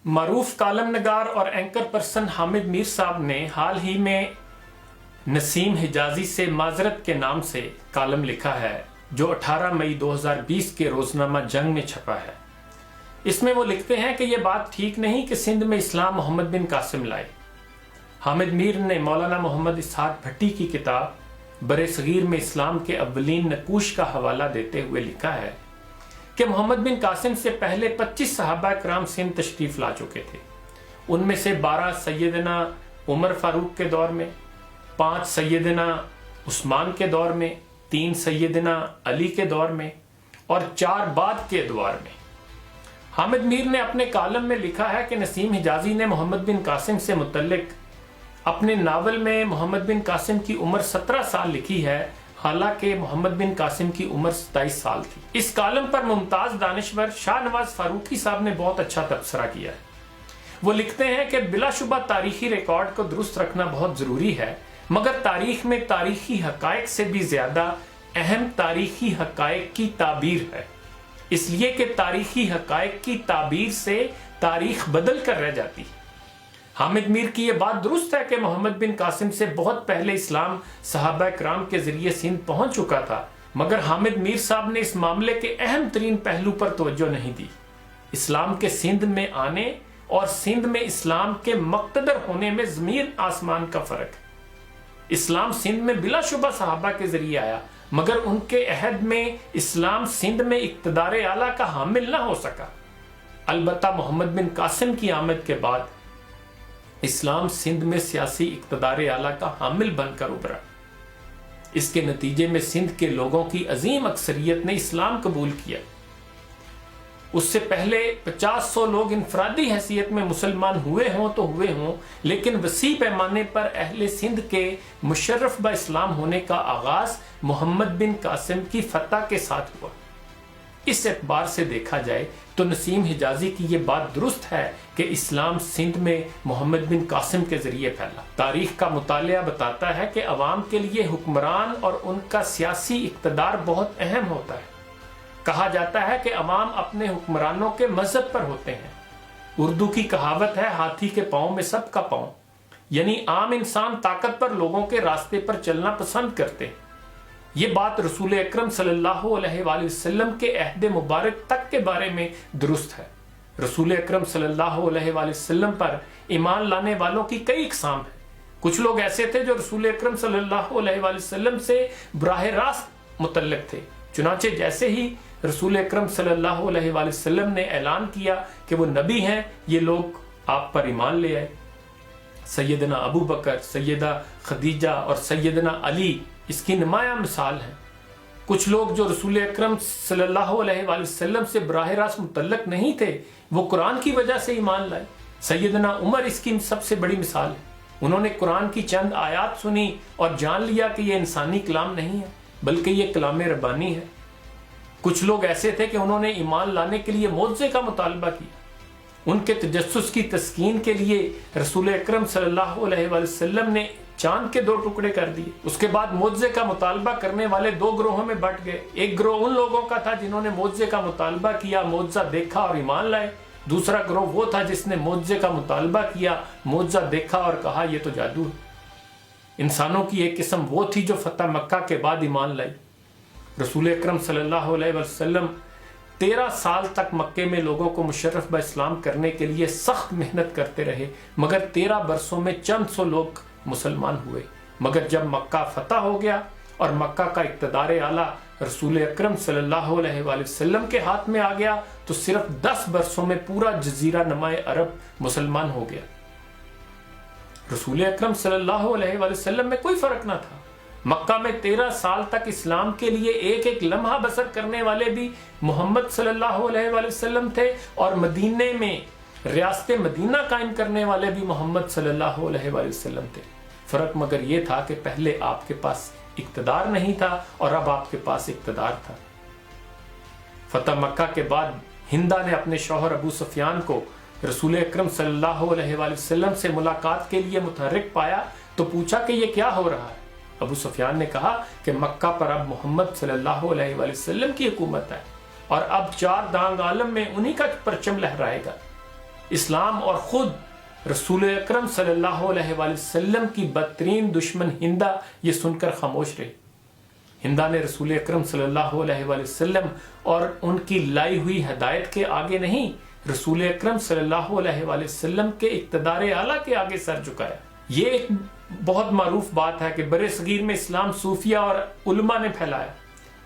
معروف کالم نگار اور اینکر پرسن حامد میر صاحب نے حال ہی میں نسیم حجازی سے معذرت کے نام سے کالم لکھا ہے جو 18 مئی 2020 کے روزنامہ جنگ میں چھپا ہے۔ اس میں وہ لکھتے ہیں کہ یہ بات ٹھیک نہیں کہ سندھ میں اسلام محمد بن قاسم لائے۔ حامد میر نے مولانا محمد اسحاق بھٹی کی کتاب برِ صغیر میں اسلام کے اولین نقوش کا حوالہ دیتے ہوئے لکھا ہے کہ محمد بن قاسم سے پہلے 25 صحابہ کرام سندھ تشریف لا چکے تھے۔ ان میں سے 12 سیدنا عمر فاروق کے دور میں، 5 سیدنا عثمان کے دور میں، 3 سیدنا علی کے دور میں اور 4 بعد کے دور میں۔ حامد میر نے اپنے کالم میں لکھا ہے کہ نسیم حجازی نے محمد بن قاسم سے متعلق اپنے ناول میں محمد بن قاسم کی عمر 17 سال لکھی ہے، حالانکہ محمد بن قاسم کی عمر 27 سال تھی۔ اس کالم پر ممتاز دانشور شاہ نواز فاروقی صاحب نے بہت اچھا تبصرہ کیا ہے۔ وہ لکھتے ہیں کہ بلا شبہ تاریخی ریکارڈ کو درست رکھنا بہت ضروری ہے، مگر تاریخ میں تاریخی حقائق سے بھی زیادہ اہم تاریخی حقائق کی تعبیر ہے، اس لیے کہ تاریخی حقائق کی تعبیر سے تاریخ بدل کر رہ جاتی ہے۔ حامد میر کی یہ بات درست ہے کہ محمد بن قاسم سے بہت پہلے اسلام صحابہ کرام کے ذریعے سندھ پہنچ چکا تھا، مگر حامد میر صاحب نے اس معاملے کے اہم ترین پہلو پر توجہ نہیں دی: اسلام کے سندھ میں آنے اور سندھ میں اسلام کے مقتدر ہونے میں زمین آسمان کا فرق ہے۔ اسلام سندھ میں بلا شبہ صحابہ کے ذریعے آیا، مگر ان کے عہد میں اسلام سندھ میں اقتدار اعلیٰ کا حامل نہ ہو سکا۔ البتہ محمد بن قاسم کی آمد کے بعد اسلام سندھ میں سیاسی اقتدار اعلیٰ کا حامل بن کر ابھرا۔ اس کے نتیجے میں سندھ کے لوگوں کی عظیم اکثریت نے اسلام قبول کیا۔ اس سے پہلے 50-100 لوگ انفرادی حیثیت میں مسلمان ہوئے ہوں تو ہوئے ہوں، لیکن وسیع پیمانے پر اہل سندھ کے مشرف با اسلام ہونے کا آغاز محمد بن قاسم کی فتح کے ساتھ ہوا۔ اس اعتبار سے دیکھا جائے تو نسیم حجازی کی یہ بات درست ہے کہ اسلام سندھ میں محمد بن قاسم کے ذریعے پھیلا۔ تاریخ کا مطالعہ بتاتا ہے کہ عوام کے لیے حکمران اور ان کا سیاسی اقتدار بہت اہم ہوتا ہے۔ کہا جاتا ہے کہ عوام اپنے حکمرانوں کے مذہب پر ہوتے ہیں۔ اردو کی کہاوت ہے، ہاتھی کے پاؤں میں سب کا پاؤں، یعنی عام انسان طاقت پر لوگوں کے راستے پر چلنا پسند کرتے ہیں۔ یہ بات رسول اکرم صلی اللہ علیہ وآلہ وسلم کے عہد مبارک تک کے بارے میں درست ہے۔ رسول اکرم صلی اللہ علیہ وآلہ وسلم پر ایمان لانے والوں کی کئی اقسام ہیں۔ کچھ لوگ ایسے تھے جو رسول اکرم صلی اللہ علیہ وآلہ وسلم سے براہ راست متعلق تھے، چنانچہ جیسے ہی رسول اکرم صلی اللہ علیہ وآلہ وسلم نے اعلان کیا کہ وہ نبی ہیں، یہ لوگ آپ پر ایمان لے آئے۔ سیدنا ابو بکر، سیدہ خدیجہ اور سیدنا علی اس کی نمایاں مثال ہیں۔ کچھ لوگ جو رسول اکرم صلی اللہ علیہ وآلہ وسلم سے براہ راست متعلق نہیں تھے، وہ قرآن کی وجہ سے ایمان لائے۔ سیدنا عمر اس کی سب سے بڑی مثال ہے۔ انہوں نے قرآن کی چند آیات سنی اور جان لیا کہ یہ انسانی کلام نہیں ہے بلکہ یہ کلام ربانی ہے۔ کچھ لوگ ایسے تھے کہ انہوں نے ایمان لانے کے لیے معجزے کا مطالبہ کیا۔ ان کے تجسس کی تسکین کے لیے رسول اکرم صلی اللہ علیہ وآلہ وسلم نے چاند کے 2 ٹکڑے کر دیے۔ اس کے بعد معجزے کا مطالبہ کرنے والے 2 گروہوں میں بٹ گئے۔ ایک گروہ ان لوگوں کا تھا جنہوں نے معجزے کا مطالبہ کیا، معجزہ دیکھا اور ایمان لائے۔ دوسرا گروہ وہ تھا جس نے معجزے کا مطالبہ کیا، معجزہ دیکھا اور کہا یہ تو جادو ہے۔ انسانوں کی ایک قسم وہ تھی جو فتح مکہ کے بعد ایمان لائی۔ رسول اکرم صلی اللہ علیہ وسلم 13 سال تک مکے میں لوگوں کو مشرف با اسلام کرنے کے لیے سخت محنت کرتے رہے، مگر 13 برسوں میں چند سو لوگ مسلمان ہوئے۔ مگر جب مکہ فتح ہو گیا اور مکہ کا اقتدار اعلیٰ رسول اکرم صلی اللہ علیہ وآلہ وسلم کے ہاتھ میں آ گیا تو صرف 10 برسوں میں پورا جزیرہ نمائے عرب مسلمان ہو گیا۔ رسول اکرم صلی اللہ علیہ وآلہ وسلم میں کوئی فرق نہ تھا۔ مکہ میں 13 سال تک اسلام کے لیے ایک ایک لمحہ بسر کرنے والے بھی محمد صلی اللہ علیہ وآلہ وسلم تھے، اور مدینے میں ریاست مدینہ قائم کرنے والے بھی محمد صلی اللہ علیہ وآلہ وسلم تھے۔ فرق مگر یہ تھا کہ پہلے آپ کے پاس اقتدار نہیں تھا اور اب آپ کے پاس اقتدار تھا۔ فتح مکہ کے بعد ہندا نے اپنے شوہر ابو سفیان کو رسول اکرم صلی اللہ علیہ وآلہ وسلم سے ملاقات کے لیے متحرک پایا تو پوچھا کہ یہ کیا ہو رہا ہے؟ ابو سفیان نے کہا کہ مکہ پر اب محمد صلی اللہ علیہ وآلہ وسلم کی حکومت ہے اور اب 4 دانگ عالم میں انہی کا پرچم لہرائے گا۔ اسلام اور خود رسول اکرم صلی اللہ علیہ وآلہ وسلم کی بدترین دشمن ہندا یہ سن کر خاموش رہی۔ ہندا نے رسول اکرم صلی اللہ علیہ وآلہ وسلم اور ان کی لائی ہوئی ہدایت کے آگے نہیں، رسول اکرم صلی اللہ علیہ وآلہ وسلم کے اقتدار اعلیٰ کے آگے سر جھکایا۔ یہ ایک بہت معروف بات ہے کہ برِ صغیر میں اسلام صوفیہ اور علماء نے پھیلایا۔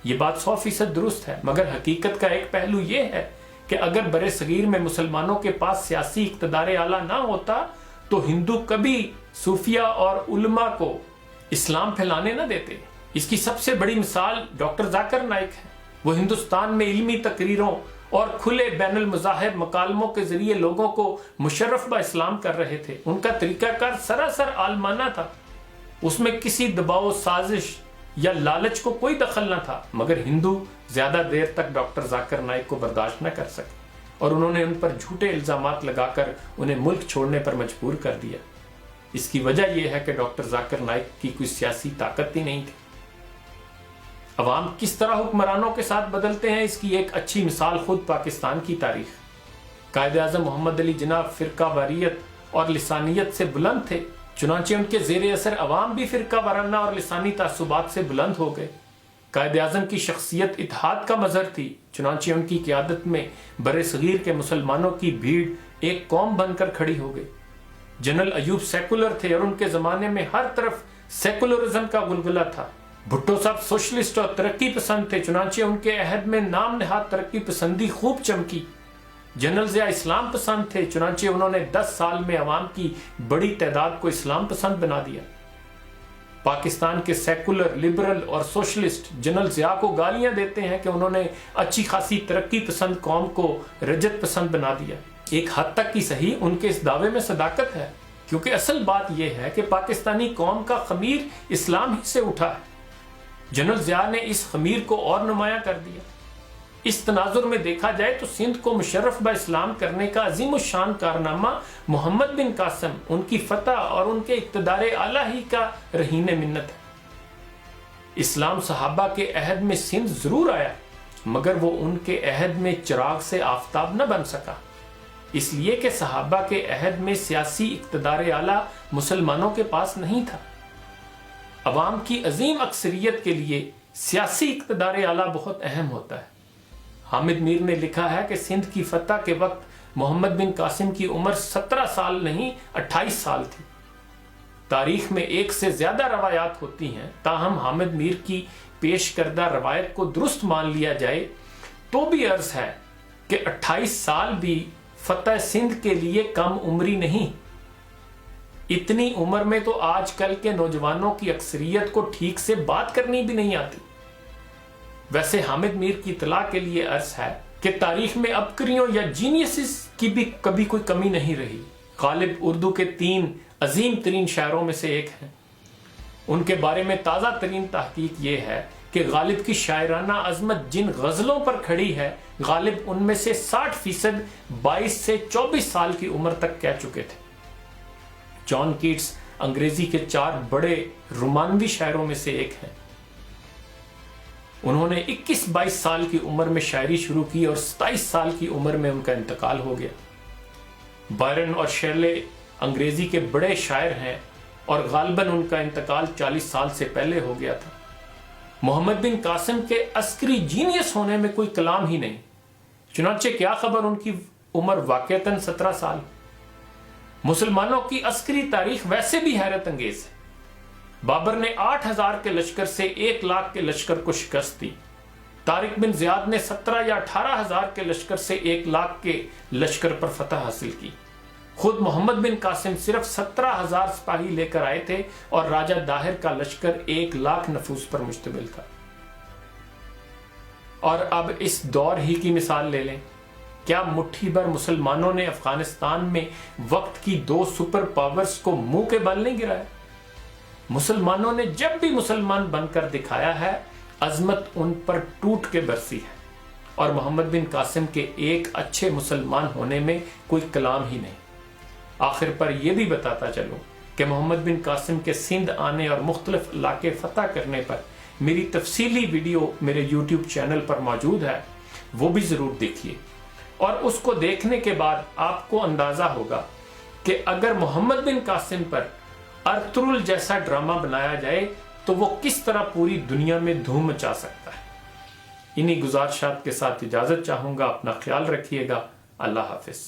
یہ بات 100% درست ہے، مگر حقیقت کا ایک پہلو یہ ہے کہ اگر برِ صغیر میں مسلمانوں کے پاس سیاسی اقتدار اعلیٰ نہ ہوتا تو ہندو کبھی صوفیہ اور علماء کو اسلام پھیلانے نہ دیتے۔ اس کی سب سے بڑی مثال ڈاکٹر ذاکر نائک ہے۔ وہ ہندوستان میں علمی تقریروں اور کھلے بین المذاہب مکالموں کے ذریعے لوگوں کو مشرف با اسلام کر رہے تھے۔ ان کا طریقہ کار سراسر عالمانہ تھا، اس میں کسی دباؤ، سازش یا لالچ کو کوئی دخل نہ تھا، مگر ہندو زیادہ دیر تک ڈاکٹر ذاکر نائک کو برداشت نہ کر سکے اور انہوں نے ان پر جھوٹے الزامات لگا کر انہیں ملک چھوڑنے پر مجبور کر دیا۔ اس کی وجہ یہ ہے کہ ڈاکٹر ذاکر نائک کی کوئی سیاسی طاقت ہی نہیں تھی۔ عوام کس طرح حکمرانوں کے ساتھ بدلتے ہیں، اس کی ایک اچھی مثال خود پاکستان کی تاریخ۔ قائد اعظم محمد علی جناح فرقہ واریت اور لسانیت سے بلند تھے، چنانچہ ان کے زیر اثر عوام بھی فرقہ وارانہ اور لسانی تعصبات سے بلند ہو گئے۔ قائد اعظم کی شخصیت اتحاد کا مظہر تھی، چنانچہ ان کی قیادت میں برِ صغیر کے مسلمانوں کی بھیڑ ایک قوم بن کر کھڑی ہو گئی۔ جنرل ایوب سیکولر تھے اور ان کے زمانے میں ہر طرف سیکولرزم کا غلغلہ تھا۔ بھٹو صاحب سوشلسٹ اور ترقی پسند تھے، چنانچہ ان کے عہد میں نام نہاد ترقی پسندی خوب چمکی۔ جنرل ضیاء اسلام پسند تھے، چنانچہ انہوں نے 10 سال میں عوام کی بڑی تعداد کو اسلام پسند بنا دیا۔ پاکستان کے سیکولر، لبرل اور سوشلسٹ جنرل ضیاء کو گالیاں دیتے ہیں کہ انہوں نے اچھی خاصی ترقی پسند قوم کو رجت پسند بنا دیا۔ ایک حد تک کی صحیح ان کے اس دعوے میں صداقت ہے، کیونکہ اصل بات یہ ہے کہ پاکستانی قوم کا خمیر اسلام ہی سے اٹھا ہے۔ جنرل ضیاء نے اس خمیر کو اور نمایاں کر دیا۔ اس تناظر میں دیکھا جائے تو سندھ کو مشرف با اسلام کرنے کا عظیم الشان کارنامہ محمد بن قاسم، ان کی فتح اور ان کے اقتدار اعلیٰ ہی کا رہین منت ہے۔ اسلام صحابہ کے عہد میں سندھ ضرور آیا، مگر وہ ان کے عہد میں چراغ سے آفتاب نہ بن سکا، اس لیے کہ صحابہ کے عہد میں سیاسی اقتدار اعلیٰ مسلمانوں کے پاس نہیں تھا۔ عوام کی عظیم اکثریت کے لیے سیاسی اقتدار اعلیٰ بہت اہم ہوتا ہے۔ حامد میر نے لکھا ہے کہ سندھ کی فتح کے وقت محمد بن قاسم کی عمر 17 سال نہیں 28 سال تھی۔ تاریخ میں ایک سے زیادہ روایات ہوتی ہیں، تاہم حامد میر کی پیش کردہ روایت کو درست مان لیا جائے تو بھی عرض ہے کہ 28 سال بھی فتح سندھ کے لیے کم عمری نہیں۔ اتنی عمر میں تو آج کل کے نوجوانوں کی اکثریت کو ٹھیک سے بات کرنی بھی نہیں آتی۔ ویسے حامد میر کی اطلاع کے لیے عرض ہے کہ تاریخ میں عبقریوں یا جینیسز کی بھی کبھی کوئی کمی نہیں رہی۔ غالب اردو کے 3 عظیم ترین شاعروں میں سے ایک ہیں۔ ان کے بارے میں تازہ ترین تحقیق یہ ہے کہ غالب کی شاعرانہ عظمت جن غزلوں پر کھڑی ہے، غالب ان میں سے 60% 22 سے 24 سال کی عمر تک کہہ چکے تھے۔ جان کیٹس انگریزی کے 4 بڑے رومانوی شاعروں میں سے ایک ہیں۔ انہوں نے 21-22 سال کی عمر میں شاعری شروع کی اور 27 سال کی عمر میں ان کا انتقال ہو گیا۔ بائرن اور شیرلے انگریزی کے بڑے شاعر ہیں اور غالباً ان کا انتقال 40 سال سے پہلے ہو گیا تھا۔ محمد بن قاسم کے عسکری جینیس ہونے میں کوئی کلام ہی نہیں، چنانچہ کیا خبر ان کی عمر واقعتاً 17 سال۔ مسلمانوں کی عسکری تاریخ ویسے بھی حیرت انگیز ہے۔ بابر نے 8000 کے لشکر سے 1 لاکھ کے لشکر کو شکست دی۔ طارق بن زیاد نے 17 یا 18,000 کے لشکر سے 1 لاکھ کے لشکر پر فتح حاصل کی۔ خود محمد بن قاسم صرف 17,000 سپاہی لے کر آئے تھے اور راجہ داہر کا لشکر 1 لاکھ نفوس پر مشتمل تھا۔ اور اب اس دور ہی کی مثال لے لیں، کیا مٹھی بھر مسلمانوں نے افغانستان میں وقت کی 2 سپر پاورز کو منہ کے بل نہیں گرایا؟ مسلمانوں نے جب بھی مسلمان بن کر دکھایا ہے، عظمت ان پر ٹوٹ کے برسی ہے، اور محمد بن قاسم کے ایک اچھے مسلمان ہونے میں کوئی کلام ہی نہیں۔ آخر پر یہ بھی بتاتا چلوں کہ محمد بن قاسم کے سندھ آنے اور مختلف علاقے فتح کرنے پر میری تفصیلی ویڈیو میرے یوٹیوب چینل پر موجود ہے، وہ بھی ضرور دیکھیے۔ اور اس کو دیکھنے کے بعد آپ کو اندازہ ہوگا کہ اگر محمد بن قاسم پر ارطغرل جیسا ڈرامہ بنایا جائے تو وہ کس طرح پوری دنیا میں دھوم مچا سکتا ہے۔ انہی گزارشات کے ساتھ اجازت چاہوں گا، اپنا خیال رکھیے گا، اللہ حافظ۔